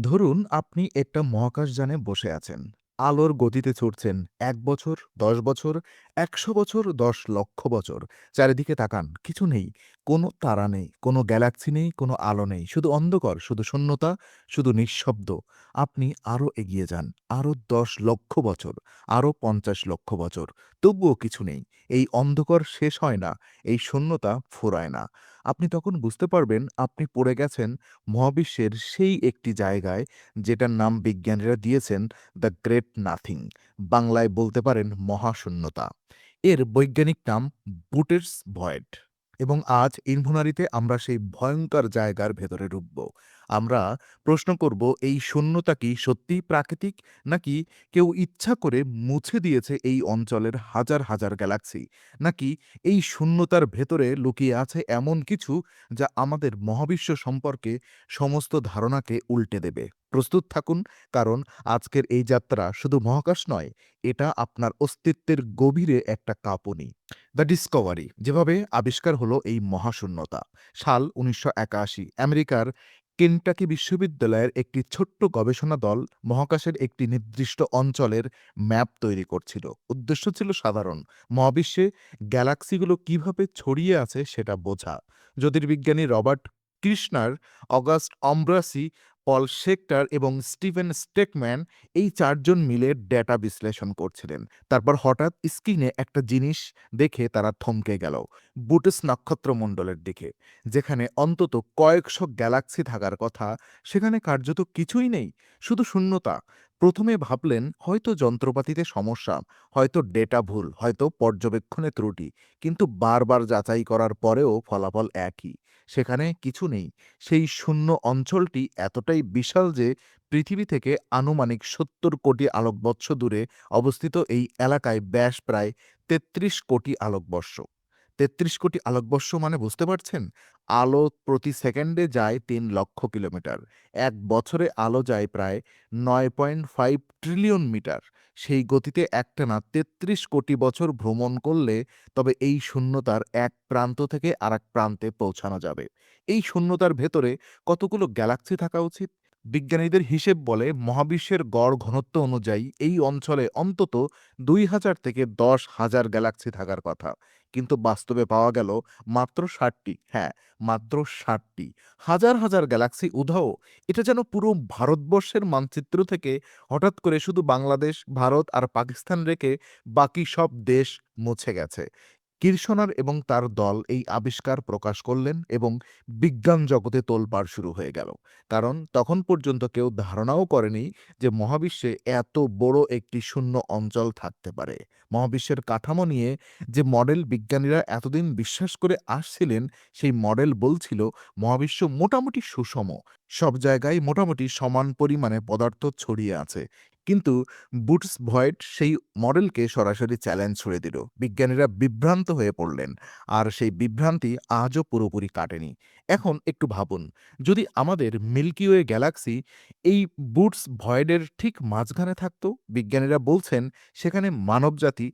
ধরুন আপনি একটা মহাকাশযানে বসে আছেন। আলোর গতিতে ছুটছেন ১ বছর, ১০ বছর, ১০০ বছর, ১০ লক্ষ বছর। চারিদিকে তাকান, কিছু নেই। কোনো তারা নেই, কোনো গ্যালাক্সি নেই, কোনো আলো নেই। শুধু অন্ধকার, শুধু শূন্যতা, শুধু নিঃশব্দ। আপনি আরও এগিয়ে যান, আরও ১০ লক্ষ বছর, আরও ৫০ লক্ষ বছর। তবুও কিছু নেই। এই অন্ধকার শেষ হয় না, এই শূন্যতা ফুরায় না। আপনি তখন বুঝতে পারবেন আপনি পড়ে গেছেন মহাবিশ্বের সেই একটি জায়গায় যেটার নাম বিজ্ঞানীরা দিয়েছেন দ্য গ্রেট নাথিং, বাংলায় বলতে পারেন মহাশূন্যতা। এর বৈজ্ঞানিক নাম বুটেটস ভয়েড। এবং আজ ইনভুনারিতে আমরা সেই ভয়ঙ্কর জায়গার ভেতরে ডুবব। আমরা প্রশ্ন করব, এই শূন্যতা কি সত্যিই প্রাকৃতিক, নাকি কেউ ইচ্ছা করে মুছে দিয়েছে এই অঞ্চলের হাজার হাজার গ্যালাক্সি, নাকি এই শূন্যতার ভেতরে লুকিয়ে আছে এমন কিছু যা আমাদের মহাবিশ্ব সম্পর্কে সমস্ত ধারণাকে উল্টে দেবে। প্রস্তুত থাকুন, কারণ আজকের এই যাত্রা শুধু মহাকাশ নয়, এটা আপনার অস্তিত্বের গভীরে একটা কাঁপুনি। দ্য ডিসকভারি যেভাবে আবিষ্কার হলো এই মহাশূন্যতা। সাল ১৯৮১, আমেরিকার কেনটাকি বিশ্ববিদ্যালয়ের একটি ছোট্ট গবেষণা দল মহাকাশের একটি নির্দিষ্ট অঞ্চলের ম্যাপ তৈরি করছিল। উদ্দেশ্য ছিল সাধারণ: মহাবিশ্বে গ্যালাক্সিগুলো কিভাবে ছড়িয়ে আছে সেটা বোঝা। জ্যোতির্বিজ্ঞানী রবার্ট কৃষ্ণার, অগাস্ট অমব্রাসি, পল শেক্টার এবং স্টিভেন স্টেকম্যান এই চারজন মিলে ডেটা বিশ্লেষণ করছিলেন। তারপর হঠাৎ স্ক্রিনে একটা জিনিস দেখে তারা থমকে গেল। বুটস নক্ষত্রমণ্ডলের দিকে, যেখানে অন্তত কয়েকশো গ্যালাক্সি থাকার কথা, সেখানে কার্যত কিছুই নেই, শুধু শূন্যতা। প্রথমে ভাবলেন হয়তো যন্ত্রপাতিতে সমস্যা, হয়তো ডেটা ভুল, হয়তো পর্যবেক্ষণে ত্রুটি। কিন্তু বারবার যাচাই করার পরেও ফলাফল একই: সেখানে কিছু নেই। সেই শূন্য অঞ্চলটি এতটাই বিশাল যে পৃথিবী থেকে আনুমানিক ৭০ কোটি আলোকবৎস দূরে অবস্থিত এই এলাকায় ব্যাস প্রায় ৩৩ কোটি আলোকবর্ষ। ৩৩ কোটি আলোকবর্ষ মানে বুঝতে পারছেন? আলো প্রতি সেকেন্ডে যায় ৩ লক্ষ কিলোমিটার। ১ বছরে আলো যায় প্রায় ৯.৫ ট্রিলিয়ন মিটার। সেই গতিতে একটানা ৩৩ কোটি বছর ভ্রমণ করলে তবে এই শূন্যতার এক প্রান্ত থেকে আরেক প্রান্তে পৌঁছানো যাবে। এই শূন্যতার ভেতরে কতগুলো গ্যালাক্সি থাকা উচিত? বিজ্ঞানীদের হিসেব বলে মহাবিশ্বের গড় ঘনত্ব অনুযায়ী এই অঞ্চলে অন্তত ২,০০০ থেকে ১০,০০০ গ্যালাক্সি থাকার কথা। কিন্তু বাস্তবে পাওয়া গেল মাত্র ৬০টি। হ্যাঁ, মাত্র ৬০টি। হাজার হাজার গ্যালাক্সি উধাও। এটা যেন পুরো ভারতবর্ষের মানচিত্র থেকে হঠাৎ করে শুধু বাংলাদেশ, ভারত আর পাকিস্তান রেখে বাকি সব দেশ মুছে গেছে। কির্শনার এবং তার দল এই আবিষ্কার প্রকাশ করলেন এবং বিজ্ঞান জগতে তোলপাড় শুরু হয়ে গেল। কারণ তখন পর্যন্ত কেউ ধারণাও করেনি যে মহাবিশ্বে এত বড় একটি শূন্য অঞ্চল থাকতে পারে। মহাবিশ্বের কাঠামো নিয়ে যে মডেল বিজ্ঞানীরা এতদিন বিশ্বাস করে আসছিলেন, সেই মডেল বলছিল মহাবিশ্ব মোটামুটি সুষম। সব জায়গায় মোটামুটি সমান পরিমাণে পদার্থ ছড়িয়ে আছে। কিন্তু বুটস ভয়েড সেই মডেলকে সরাসরি চ্যালেঞ্জ ছুড়ে দিল। বিজ্ঞানীরা বিভ্রান্ত হয়ে পড়লেন, আর সেই বিভ্রান্তি আজও পুরোপুরি কাটেনি। এখন একটু ভাবুন, যদি আমাদের মিল্কি ওয়ে গ্যালাক্সি এই বুটস ভয়েডের ঠিক মাঝখানে থাকতো। বিজ্ঞানীরা বলছেন সেখানে মানবজাতি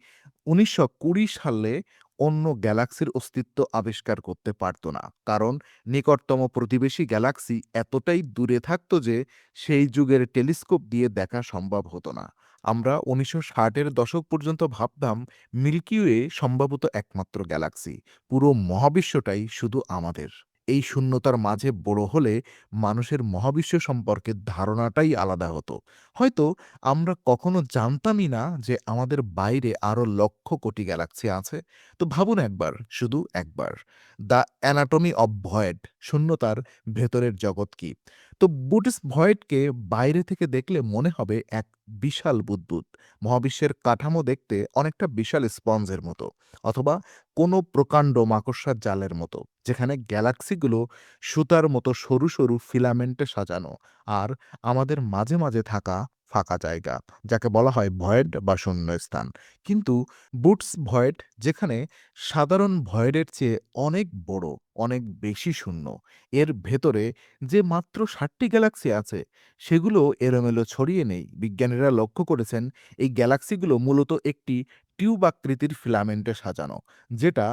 ১৯২০ সালে অন্য গ্যালাক্সির অস্তিত্ব আবিষ্কার করতে পারত না, কারণ নিকটতম প্রতিবেশী গ্যালাক্সি এতটাই দূরে থাকত যে সেই যুগের টেলিস্কোপ দিয়ে দেখা সম্ভব হতো না। আমরা ১৯৬০-এর দশক পর্যন্ত ভাবতাম মিল্কি ওয়ে সম্ভবত একমাত্র গ্যালাক্সি, পুরো মহাবিশ্বটাই শুধু আমাদের। এই শূন্যতার মাঝে বড় হলে মানুষের মহাবিশ্ব সম্পর্কে ধারণাটাই আলাদা হতো। হয়তো আমরা কখনো জানতামই না যে আমাদের বাইরে আরো লক্ষ কোটি গ্যালাক্সি আছে। তো ভাবুন একবার, শুধু একবার, দ্য অ্যানাটমি অব ভয়েড, শূন্যতার ভেতরের জগৎ কি। তো বুটিস ভয়েডকে বাইরে থেকে দেখলে মনে হবে এক বিশাল বুদবুদ। মহাবিশ্বের কাঠামো দেখতে অনেকটা বিশাল স্পঞ্জের মতো, অথবা কোনো প্রকাণ্ড মাকড়সার জালের মতো, যেখানে গ্যালাক্সিগুলো সুতার মতো সরু সরু ফিলামেন্টে সাজানো, আর আমাদের মাঝে মাঝে থাকা ফাঁকা জায়গা, যাকে বলা হয় ভয়েড বা শূন্যস্থান। কিন্তু বুটস ভয়েড, যেখানে সাধারণ ভয়েডের চেয়ে অনেক বড়, অনেক বেশি শূন্য, এর ভেতরে যে মাত্র ৬০টি গ্যালাক্সি আছে, সেগুলো এলোমেলো ছড়িয়ে নেই। বিজ্ঞানীরা লক্ষ্য করেছেন এই গ্যালাক্সিগুলো মূলত একটি টিউব আকৃতির ফিলামেন্টে সাজানো, যেটা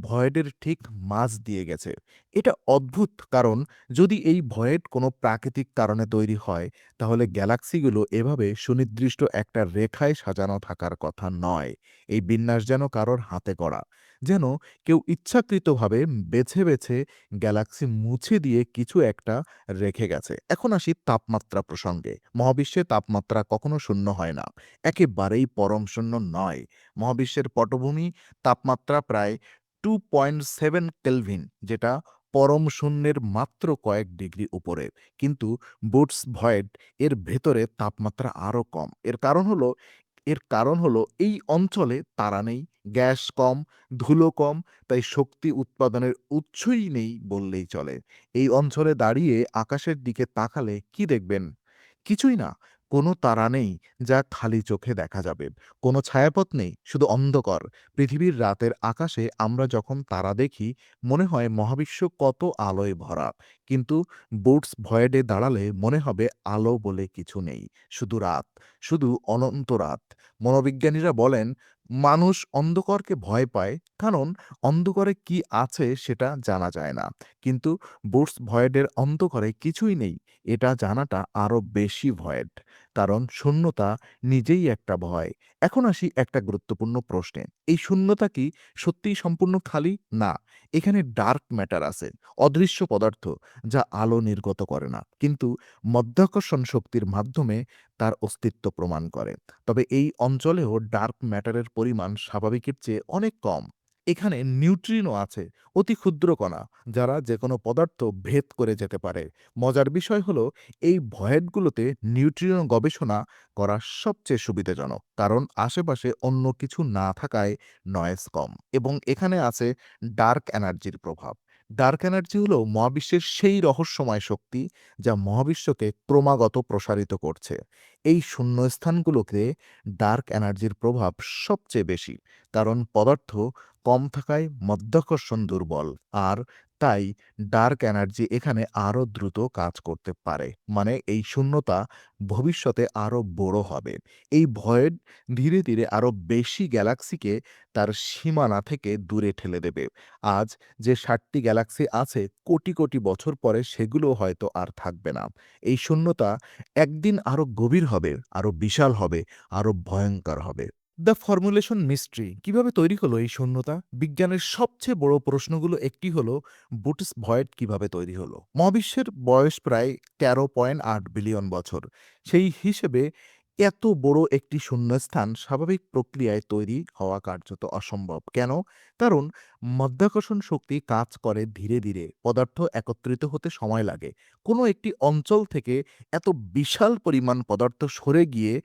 ভয়েডের ঠিক মাঝ দিয়ে গেছে। এটা অদ্ভুত, কারণ যদি এই ভয়েড কোনো প্রাকৃতিক কারণে তৈরি হয়, তাহলে গ্যালাক্সিগুলো এভাবে সুনির্দিষ্ট একটা রেখায় সাজানো থাকার কথা নয়। এই বিন্যাস যেন কারোর হাতে গড়া। যেন কেউ ইচ্ছাকৃতভাবে বেছে, বেছে গ্যালাক্সি মুছে দিয়ে কিছু একটা রেখে গেছে। এখন আসি তাপমাত্রা প্রসঙ্গে। মহাবিশ্বে তাপমাত্রা কখনো শূন্য হয় না। একেবারেই পরম শূন্য নয়। মহাবিশ্বের পটভূমি তাপমাত্রা প্রায় 2.7 কেলভিন, যেটা পরম শূন্যের মাত্র কয়েক ডিগ্রি উপরে। কিন্তু বুটস ভয়েড এর ভেতরে তাপমাত্রা আরো কম। এর কারণ হলো এই অঞ্চলে তারা নেই, গ্যাস কম, ধুলো কম, তাই শক্তি উৎপাদনের উৎসই নেই বললেই চলে। এই অঞ্চলে দাঁড়িয়ে আকাশের দিকে তাকালে কি দেখবেন? কিছুই না। কোনো তারা নেই যা খালি চোখে দেখা যাবে। কোনো ছায়াপথ নেই, শুধু অন্ধকার। পৃথিবীর রাতের আকাশে আমরা যখন তারা দেখি, মনে হয় মহাবিশ্ব কত আলোয় ভরা। কিন্তু বুটস ভয়েডে দাঁড়ালে মনে হবে আলো বলে কিছু নেই। শুধু রাত, শুধু অনন্ত রাত। মনোবিজ্ঞানীরা বলেন, মানুষ অন্ধকারকে ভয় পায়, কারণ অন্ধকারে কি আছে সেটা জানা যায় না। কিন্তু বুটস ভয়েডের অন্ধকারে কিছুই নেই, এটা জানাটা আরো বেশি ভয়েড। কারণ শূন্যতা নিজেই একটা ভয়। এখন আসি একটা গুরুত্বপূর্ণ প্রশ্নে। এই শূন্যতা কি সত্যিই সম্পূর্ণ খালি? না। এখানে ডার্ক ম্যাটার আছে, অদৃশ্য পদার্থ যা আলো নির্গত করে না, কিন্তু মধ্যাকর্ষণ শক্তির মাধ্যমে তার অস্তিত্ব প্রমাণ করে। তবে এই অঞ্চলেও ডার্ক ম্যাটারের পরিমাণ স্বাভাবিকের চেয়ে অনেক কম। এখানে নিউট্রিনো আছে, অতি ক্ষুদ্র কণা, যারা যেকোনো পদার্থ ভেদ করে যেতে পারে। মজার বিষয় হলো, এই ভয়েডগুলোতে নিউট্রিনো গবেষণা করা সবচেয়ে সুবিধাজনক, কারণ আশেপাশে অন্য কিছু না থাকায় নয়েজ কম। এবং এখানে আছে ডার্ক এনার্জির প্রভাব। ডার্ক এনার্জি হলো মহাবিশ্বের সেই রহস্যময় শক্তি যা মহাবিশ্বকে ক্রমাগত প্রসারিত করছে। এই শূন্যস্থানগুলোতে ডার্ক এনার্জির প্রভাব সবচেয়ে বেশি, কারণ পদার্থ কম থাকায় মধ্যাকর্ষণ দুর্বল। আর তাই ডার্ক এনার্জি এখানে আরো দ্রুত কাজ করতে পারে। মানে এই শূন্যতা ভবিষ্যতে আরো বড় হবে। এই ভয়েড ধীরে ধীরে আরো বেশি গ্যালাক্সিকে তার সীমানা থেকে দূরে ঠেলে দেবে। আজ যে ৬০টি গ্যালাক্সি আছে, কোটি কোটি বছর পরে সেগুলো হয়তো আর থাকবে না। এই শূন্যতা একদিন আরো গভীর হবে, আরো বিশাল হবে, আরো ভয়ঙ্কর হবে। The formulation mystery. কিভাবে তৈরি হলো এই শূন্যতা? বিজ্ঞানের সবচেয়ে বড় প্রশ্নগুলো একটি হলো, বুটস ভয়েড কিভাবে তৈরি হলো? মহাবিশ্বের বয়স প্রায় ১৩.৮ বিলিয়ন বছর। সেই হিসেবে এত বড় একটি শূন্যস্থান স্বাভাবিক প্রক্রিয়ায় তৈরি হওয়া কার্যত অসম্ভব। কেন? কারণ মাধ্যাকর্ষণ শক্তি কাজ করে ধীরে ধীরে, পদার্থ একত্রিত হতে সময় লাগে। কোনো একটি অঞ্চল থেকে এত বিশাল পরিমাণ পদার্থ সরে গিয়ে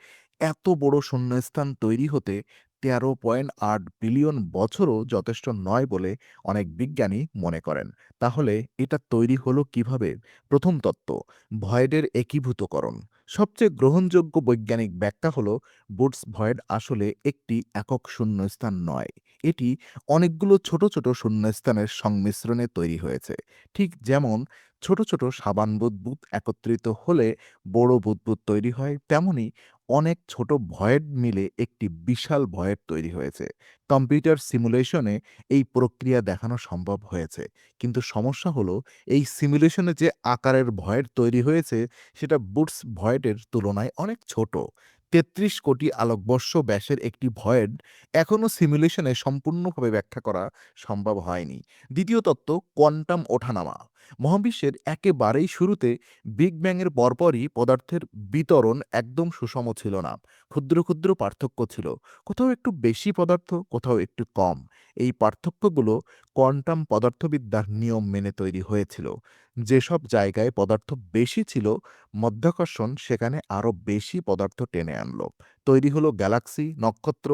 এত বড় শূন্যস্থান তৈরি হতে ১৩.৮ বিলিয়ন বছরও যথেষ্ট নয় বলে অনেক বিজ্ঞানী মনে করেন। তাহলে এটা তৈরি হলো কিভাবে? প্রথম তত্ত্ব, ভয়েডের একীভূতকরণ। সবচেয়ে গ্রহণযোগ্য বৈজ্ঞানিক ব্যাখ্যা হলো, বুটস ভয়েড আসলে একটি একক শূন্যস্থান নয়। এটি অনেকগুলো ছোট ছোট শূন্যস্থানের সংমিশ্রণে তৈরি হয়েছে। ঠিক যেমন ছোট ছোট সাবান বুদবুদ একত্রিত হলে বড় বুদবুদ তৈরি হয়, তেমনি অনেক ছোট ভয়েড মিলে একটি বিশাল ভয়েড তৈরি হয়েছে। কম্পিউটার সিমুলেশনে এই প্রক্রিয়া দেখানো সম্ভব হয়েছে। কিন্তু সমস্যা হলো, এই সিমুলেশনে যে আকারের ভয়েড তৈরি হয়েছে সেটা বুটস ভয়েডের তুলনায় অনেক ছোট। ৩৩ কোটি আলোকবর্ষ ব্যাসের একটি ভয়েড এখনও সিমুলেশনে সম্পূর্ণভাবে ব্যাখ্যা করা সম্ভব হয়নি। দ্বিতীয় তত্ত্ব, কোয়ান্টাম ওঠানামা। মহাবিশ্বের একেবারেই শুরুতে বিগ ব্যাংয়ের পরপরই পদার্থের বিতরণ একদম সুষম ছিল না। ক্ষুদ্র ক্ষুদ্র পার্থক্য ছিল। কোথাও একটু বেশি পদার্থ, কোথাও একটু কম। এই পার্থক্যগুলো কোয়ান্টাম পদার্থবিদ্যার নিয়ম মেনে তৈরি হয়েছিল। যেসব জায়গায় পদার্থ বেশি ছিল, মধ্যাকর্ষণ সেখানে আরো বেশি পদার্থ টেনে আনলো। তৈরি হলো গ্যালাক্সি, নক্ষত্র,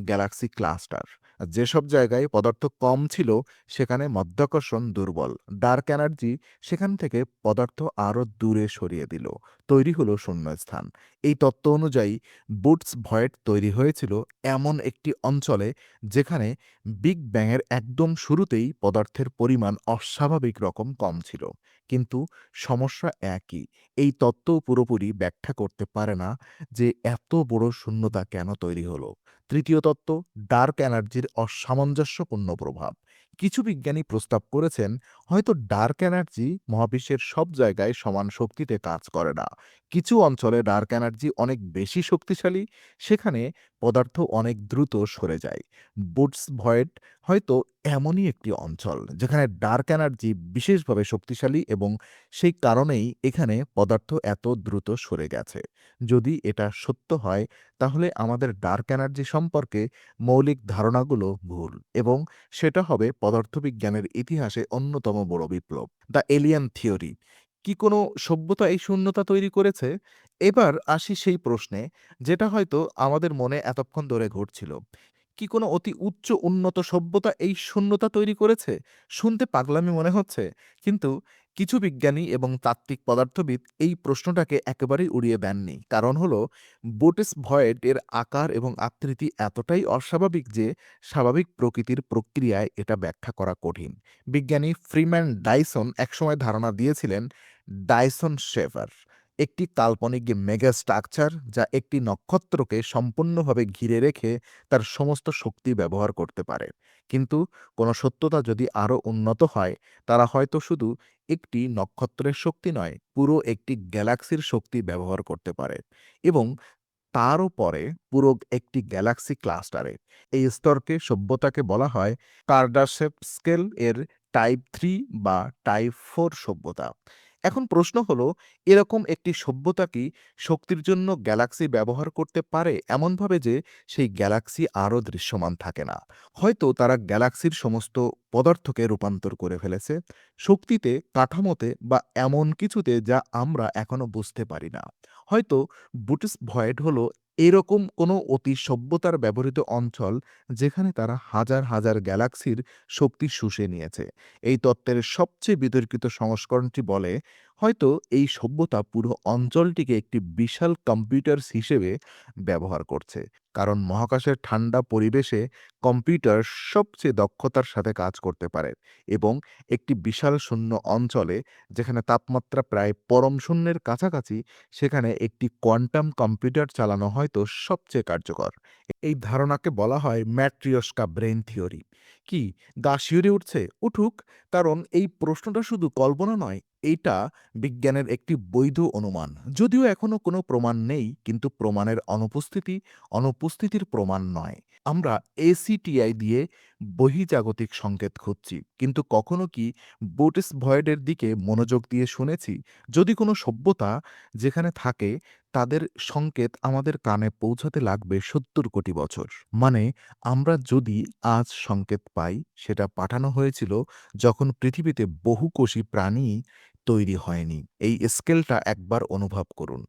গ্যালাক্সি ক্লাস্টার। আর যেসব জায়গায় পদার্থ কম ছিল, সেখানে মধ্যাকর্ষণ দুর্বল। ডার্ক এনার্জি সেখান থেকে পদার্থ আরো দূরে সরিয়ে দিল। তৈরি হলো শূন্যস্থান। এই তত্ত্ব অনুযায়ী বুটস ভয়েড তৈরি হয়েছিল এমন একটি অঞ্চলে যেখানে বিগ ব্যাংয়ের একদম শুরুতেই পদার্থের পরিমাণ অস্বাভাবিক রকম কম ছিল। কিন্তু সমস্যা একই, এই তত্ত্ব পুরোপুরি ব্যাখ্যা করতে পারে না যে এত বড় শূন্যতা কেন তৈরি হলো। তৃতীয় তত্ত্ব, ডার্ক এনার্জির অসামঞ্জস্যপূর্ণ প্রভাব। কিছু বিজ্ঞানী প্রস্তাব করেছেন হয়তো ডার্ক এনার্জি মহাবিশ্বের সব জায়গায় সমান শক্তিতে কাজ করে না। কিছু অঞ্চলে ডার্ক এনার্জি অনেক বেশি শক্তিশালী, সেখানে পদার্থ অনেক দ্রুত সরে যায়। বুটস ভয়েড হয়তো এমনই একটি অঞ্চল যেখানে ডার্ক এনার্জি বিশেষভাবে শক্তিশালী এবং সেই কারণেই এখানে পদার্থ এত দ্রুত সরে গেছে। যদি এটা সত্য হয়, তাহলে আমাদের ডার্ক এনার্জি সম্পর্কে মৌলিক ধারণাগুলো ভুল এবং সেটা হবে পদার্থবিজ্ঞানের ইতিহাসে অন্যতম বড় বিপ্লব। দ্য এলিয়ান থিওরি, কি কোনো সভ্যতা এই শূন্যতা তৈরি করেছে? এবার আসি সেই প্রশ্নে যেটা হয়তো আমাদের মনে এতক্ষণ ধরে ঘুরছিল। কি কোনো অতি উচ্চ উন্নত সভ্যতা এই শূন্যতা তৈরি করেছে? শুনতে পাগলামি মনে হচ্ছে, কিন্তু কিছু বিজ্ঞানী এবং তাত্ত্বিক পদার্থবিদ এই প্রশ্নটাকে একেবারেই উড়িয়ে দেননি। কারণ হলো বুটিস ভয়েড এর আকার এবং আকৃতি এতটাই অস্বাভাবিক যে স্বাভাবিক প্রকৃতির প্রক্রিয়ায় এটা ব্যাখ্যা করা কঠিন। বিজ্ঞানী ফ্রিম্যান ডাইসন একসময় ধারণা দিয়েছিলেন ডাইসন শেভার একটি কাল্পনিক মেগা স্ট্রাকচার যা একটি নক্ষত্রকে সম্পূর্ণভাবে ঘিরে রেখে তার সমস্ত শক্তি ব্যবহার করতে পারে। কিন্তু কোনো সত্যতা যদি আরও উন্নত হয়, তারা হয়তো শুধু একটি নক্ষত্রের শক্তি নয়, পুরো একটি গ্যালাক্সির শক্তি ব্যবহার করতে পারে এবং তারও পরে পুরো একটি গ্যালাক্সি ক্লাস্টারে। এই স্তরকে সভ্যতাকে বলা হয় কার্ডাশেভ স্কেল এর টাইপ 3 বা টাইপ 4 সভ্যতা। এখন প্রশ্ন হলো, এরকম একটি সভ্যতা কি শক্তির জন্য গ্যালাক্সি ব্যবহার করতে পারে এমনভাবে যে সেই গ্যালাক্সি আরও দৃশ্যমান থাকে না? হয়তো তারা গ্যালাক্সির সমস্ত পদার্থকে রূপান্তর করে ফেলেছে শক্তিতে, কাঠামোতে বা এমন কিছুতে যা আমরা এখনো বুঝতে পারি না। হয়তো বুটিস ভয়েড হলো এরকম কোনো অতি সভ্যতার ব্যবহৃত অঞ্চল যেখানে তারা হাজার হাজার গ্যালাক্সির শক্তি শুষে নিয়েছে। এই তত্ত্বের সবচেয়ে বিতর্কিত সংস্করণটি বলে হয়তো এই সভ্যতা পুরো অঞ্চলটিকে একটি বিশাল কম্পিউটার হিসেবে ব্যবহার করছে, কারণ মহাকাশের ঠান্ডা পরিবেশে কম্পিউটার সবচেয়ে দক্ষতার সাথে কাজ করতে পারে এবং একটি বিশাল শূন্য অঞ্চলে যেখানে তাপমাত্রা প্রায় পরম শূন্যের কাছাকাছি, সেখানে একটি কোয়ান্টাম কম্পিউটার চালানো হয়তো সবচেয়ে কার্যকর। এই ধারণাকে বলা হয় ম্যাট্রিয়স্কা ব্রেন থিওরি। কি গা শিউরে উঠছে? উঠুক, কারণ এই প্রশ্নটা শুধু কল্পনা নয়, এইটা বিজ্ঞানের একটি বৈধ অনুমান। যদিও এখনো কোনো প্রমাণ নেই, কিন্তু প্রমাণের অনুপস্থিতির প্রমাণ নয়। আমরা এসিটিআই দিয়ে বহিজাগতিক সংকেত খুঁজছি, কিন্তু কখনো কি বুটিস ভয়েডের দিকে মনোযোগ দিয়ে শুনেছি? যদি কোনো সভ্যতা যেখানে থাকে, তাদের সংকেত আমাদের কানে পৌঁছাতে লাগবে ৭০ কোটি বছর। মানে আমরা যদি আজ সংকেত পাই, সেটা পাঠানো হয়েছিল যখন পৃথিবীতে বহুকোষী প্রাণী তৈরি হয়নি। এই স্কেলটা একবার অনুভব করুন।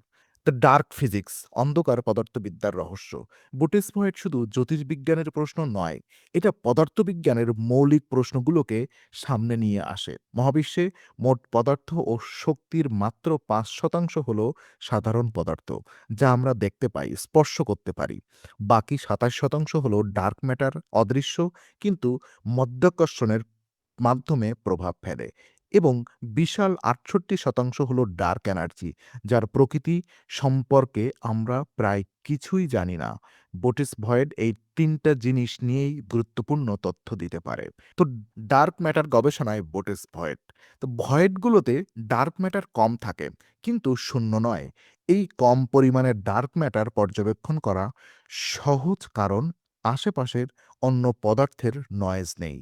দ্য ডার্ক ফিজিক্স, অন্ধকার পদার্থবিদ্যার রহস্য। বুটিস ভয়েড শুধু জ্যোতির্বিজ্ঞানের প্রশ্ন নয়, এটা পদার্থবিজ্ঞানের মৌলিক প্রশ্নগুলোকে সামনে নিয়ে আসে। মহাবিশ্বে মোট পদার্থ ও শক্তির মাত্র ৫% হল সাধারণ পদার্থ, যা আমরা দেখতে পাই, স্পর্শ করতে পারি। বাকি ২৭% হল ডার্ক ম্যাটার, অদৃশ্য কিন্তু মধ্যাকর্ষণের মাধ্যমে প্রভাব ফেলে। এবং বিশাল ৬৮% হল ডার্ক এনার্জি, যার প্রকৃতি সম্পর্কে আমরা প্রায় কিছুই জানি না। বুটিস ভয়েড এই ৩টা জিনিস নিয়েই গুরুত্বপূর্ণ তথ্য দিতে পারে। তো ডার্ক ম্যাটার গবেষণায় বুটিস ভয়েড। তো ভয়েডগুলোতে ডার্ক ম্যাটার কম থাকে, কিন্তু শূন্য নয়। এই কম পরিমাণের ডার্ক ম্যাটার পর্যবেক্ষণ করা সহজ, কারণ আশেপাশের অন্য পদার্থের নয়েজ নেই।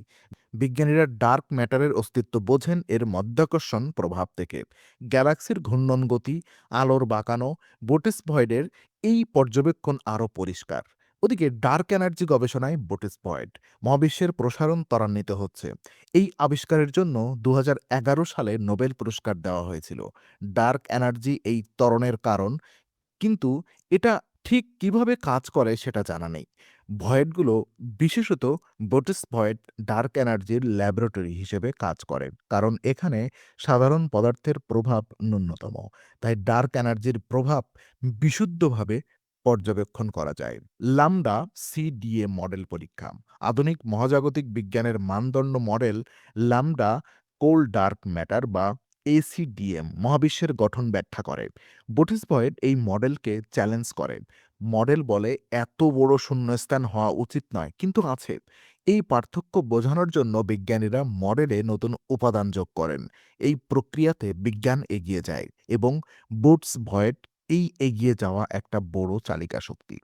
বিজ্ঞানীরা ডার্ক ম্যাটারের অস্তিত্ব বোঝেন এর মধ্যাকর্ষণ প্রভাব থেকে। গ্যালাক্সির ঘূর্ণন গতি, আলোর বাঁকানো, বুটিস ভয়েডের এই পর্যবেক্ষণ আরও পরিষ্কার। ওদিকে ডার্ক এনার্জি গবেষণায় বুটিস ভয়েড। মহাবিশ্বের প্রসারণ ত্বরান্বিত হচ্ছে। এই আবিষ্কারের জন্য ২০১১ সালে নোবেল পুরস্কার দেওয়া হয়েছিল। ডার্ক এনার্জি এই ত্বরণের কারণ, কিন্তু এটা ঠিক কিভাবে কাজ করে সেটা জানা নেই। ভয়েডগুলো, বিশেষত বুটিস ভয়েড, ডার্ক এনার্জির ল্যাবরেটরি হিসেবে কাজ করে, কারণ এখানে সাধারণ পদার্থের প্রভাব ন্যূনতম। তাই ডার্ক এনার্জির প্রভাব বিশুদ্ধভাবে পর্যবেক্ষণ করা যায়। লামডা সিডিএ মডেল পরীক্ষা, আধুনিক মহাজাগতিক বিজ্ঞানের মানদণ্ড model. Lambda cold dark matter বা এসিডিএম মহাবিশ্বের গঠন ব্যাখ্যা করে। বুটিস বয়েড এই মডেলকে চ্যালেঞ্জ করে। মডেল বলে এত বড় শূন্যস্থান হওয়া উচিত নয়, কিন্তু আছে। এই পার্থক্য বোঝানোর জন্য বিজ্ঞানীরা মডেলে নতুন উপাদান যোগ করেন। এই প্রক্রিয়াতে বিজ্ঞান এগিয়ে যায় এবং বুটস ভয়েড এই এগিয়ে যাওয়া একটা বড় চালিকা শক্তি।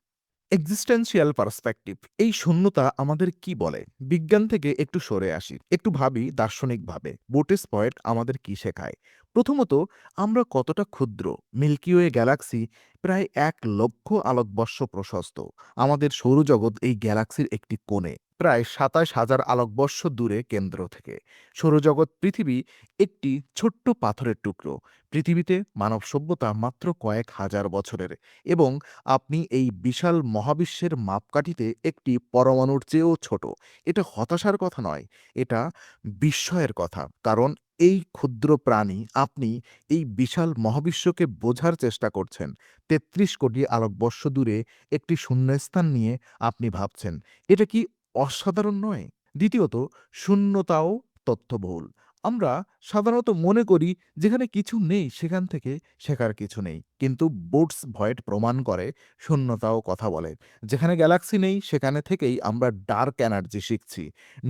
এক্সিস্টেন্সিয়াল পার্সপেক্টিভ এই শূন্যতা আমাদের কি বলে? বিজ্ঞান থেকে একটু সরে আসি, একটু ভাবি দার্শনিকভাবে। বুটিস পয়েন্ট আমাদের কি শেখায়? প্রথমত, আমরা কতটা ক্ষুদ্র। মিল্কিওয়ে গ্যালাক্সি প্রায় ১,০০,০০০ আলোকবর্ষ প্রশস্ত। আমাদের সৌরজগৎ এই গ্যালাক্সির একটি কোণে, প্রায় ২৭,০০০ আলোকবর্ষ দূরে কেন্দ্র থেকে। সৌরজগৎ পৃথিবী একটি ছোট্ট পাথরের টুকরো। পৃথিবীতে মানব সভ্যতা মাত্র কয়েক হাজার বছরের, এবং আপনি এই বিশাল মহাবিশ্বের মাপকাঠিতে একটি পরমাণুর চেয়েও ছোট। এটা হতাশার কথা নয়, এটা বিস্ময়ের কথা। কারণ এই ক্ষুদ্র প্রাণী, আপনি এই বিশাল মহাবিশ্বকে বোঝার চেষ্টা করছেন। ৩৩ কোটি আলোকবর্ষ দূরে একটি শূন্যস্থান নিয়ে আপনি ভাবছেন। এটা কি অসাধারণ নয়? দ্বিতীয়ত, শূন্যতাও তথ্যবহুল। আমরা সাধারণত মনে করি যেখানে কিছু নেই সেখান থেকে শেখার কিছু নেই। কিন্তু বুটস ভয়েড প্রমাণ করে শূন্যতাও কথা বলে। যেখানে গ্যালাক্সি নেই সেখানে থেকেই আমরা ডার্ক এনার্জি শিখছি,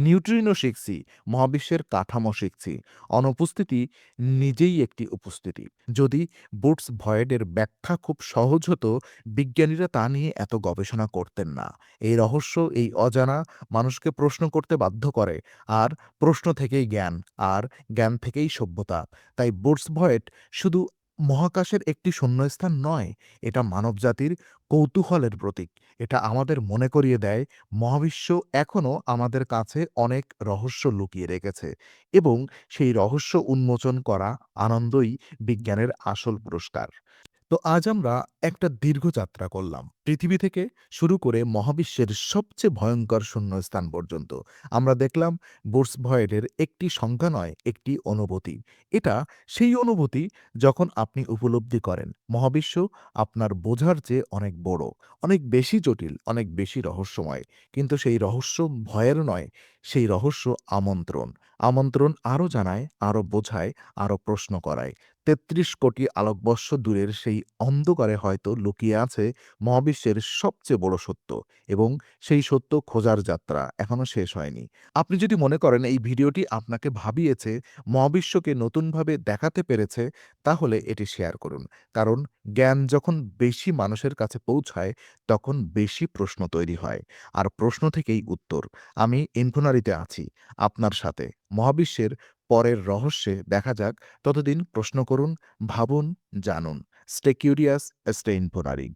নিউট্রিনো শিখছি, মহাবিশ্বের কাঠামো শিখছি। অনুপস্থিতি নিজেই একটি উপস্থিতি। যদি বুটস ভয়েডের ব্যাখ্যা খুব সহজ হতো, বিজ্ঞানীরা তা নিয়ে এত গবেষণা করতেন না। এই রহস্য, এই অজানা মানুষকে প্রশ্ন করতে বাধ্য করে, আর প্রশ্ন থেকেই জ্ঞান, আর জ্ঞান থেকেই সভ্যতা। তাই বুটস ভয়েড শুধু মহাকাশের একটি শূন্যস্থান নয়, এটা মানবজাতির কৌতূহলের প্রতীক। এটা আমাদের মনে করিয়ে দেয় মহাবিশ্ব এখনও আমাদের কাছে অনেক রহস্য লুকিয়ে রেখেছে, এবং সেই রহস্য উন্মোচন করা আনন্দই বিজ্ঞানের আসল পুরস্কার। তো আজ আমরা একটা দীর্ঘ যাত্রা করলাম, পৃথিবী থেকে শুরু করে মহাবিশ্বের সবচেয়ে ভয়ঙ্কর শূন্যস্থান পর্যন্ত। আমরা দেখলাম বুটস ভয়েডের একটি সংখ্যা নয়, একটি অনুভূতি। এটা সেই অনুভূতি যখন আপনি উপলব্ধি করেন মহাবিশ্ব আপনার বোঝার চেয়ে অনেক বড়, অনেক বেশি জটিল, অনেক বেশি রহস্যময়। কিন্তু সেই রহস্য ভয়ের নয়, সেই রহস্য আমন্ত্রণ। আমন্ত্রণ আরও জানায়, আরও বোঝায়, আরও প্রশ্ন করায়। ৩৩ কোটি আলোকবর্ষ দূরের সেই অন্ধকারে হয়তো লুকিয়ে আছে মহাবিশ্বের সবচেয়ে বড় সত্য, এবং সেই সত্য খোঁজার যাত্রা এখনো শেষ হয়নি। আপনি যদি মনে করেন এই ভিডিওটি আপনাকে ভাবিয়েছে, মহাবিশ্বকে নতুনভাবে দেখাতে পেরেছে, তাহলে এটি শেয়ার করুন। কারণ জ্ঞান যখন বেশি মানুষের কাছে পৌঁছায়, তখন বেশি প্রশ্ন তৈরি হয়, আর প্রশ্ন থেকেই উত্তর। আমি ইনফোনারিতে আছি, আপনার সাথে। মহাবিশ্বের পরের রহস্যে দেখা যাক। ততদিন প্রশ্ন করুন, ভাবুন, জানুন। Stay curious, stay ইনফোনারি।